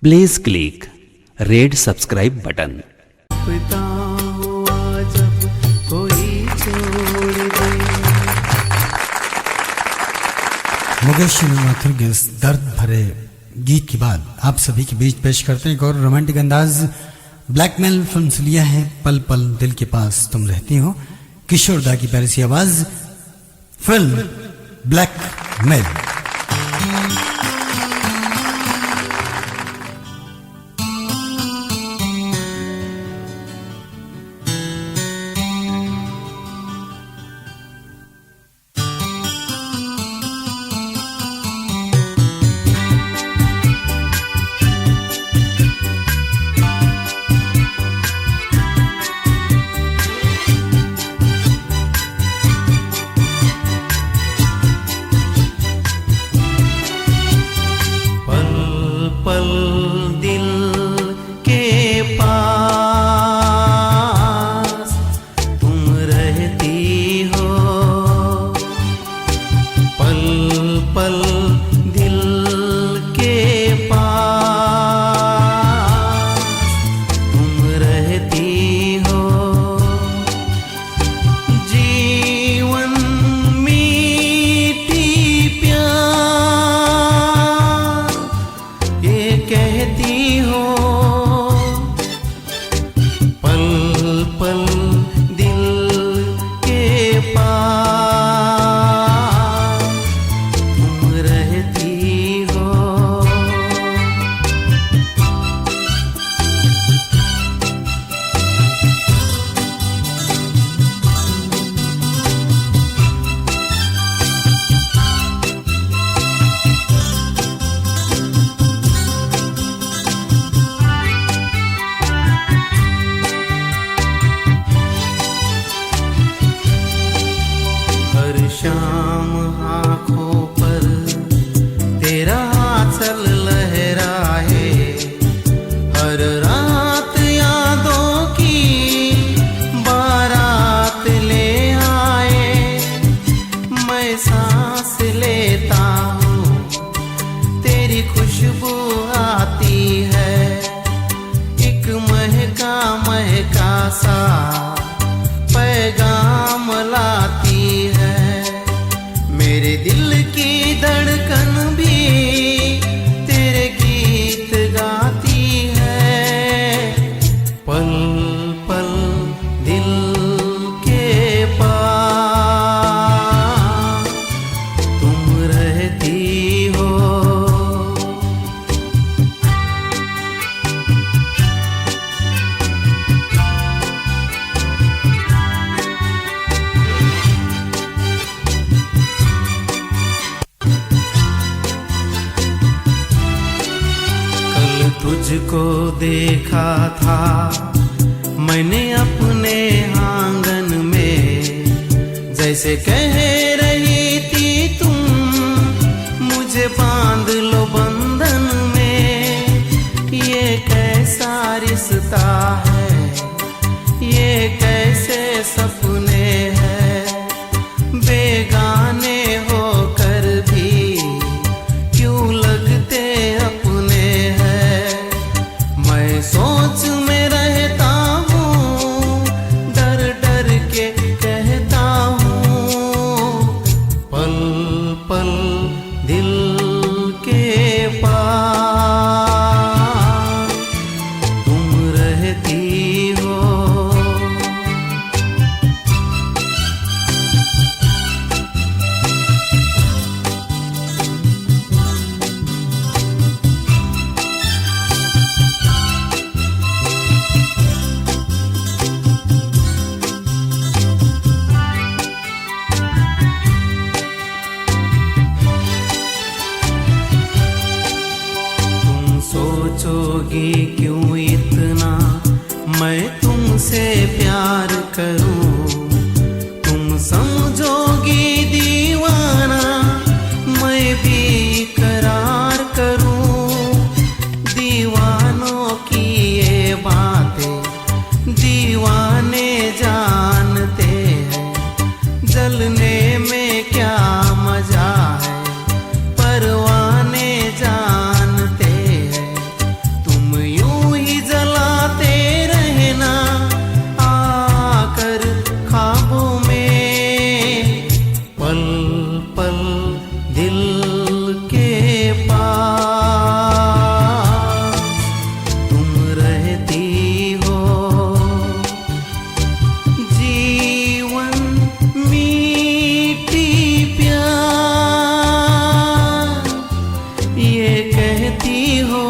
Please click red subscribe button. पिता हुआ जब कोई छोड़ दे। मुकेश श्रीनाथन के इस दर्द भरे गीत के बाद आप सभी के बीच पेश करते हैं एक और रोमांटिक अंदाज। ब्लैकमेल फिल्म से लिया है पल पल दिल के पास तुम रहती हो। किशोर दा की प्यारी सी आवाज, फिल्म ब्लैकमेल। शाम आँखों पर तेरा आंचल लहराए, हर रात यादों की बारात ले आए। मैं सांस लेता हूँ तेरी खुशबू आती है, एक महका महका सा पैगाम लाती है। मेरे दिल की धड़कन भी तेरे गीत गाती है। पल पल दिल के पास तुम रहती हो। तुझको देखा था मैंने अपने आंगन में, जैसे कह रही थी तुम मुझे बांध लो बंधन में। ये कैसा रिश्ता है, ये कैसे सपने हैं, बेगाने होकर भी क्यों लगते अपने हैं। मैं सोच में रहता हूँ, डर डर के कहता हूँ, पल पल दिल के पास तुम रहती हो। सोचोगी क्यों इतना मैं तुमसे प्यार करूं, तुम समझोगी दीवाना मैं भी करार करूं। दीवानों की ये बातें दीवाने जानते हैं, जलने में क्या मजा है परवाने जानते हैं। पल पल दिल के पास तुम रहती हो। जीवन मीठी प्यार ये कहती हो।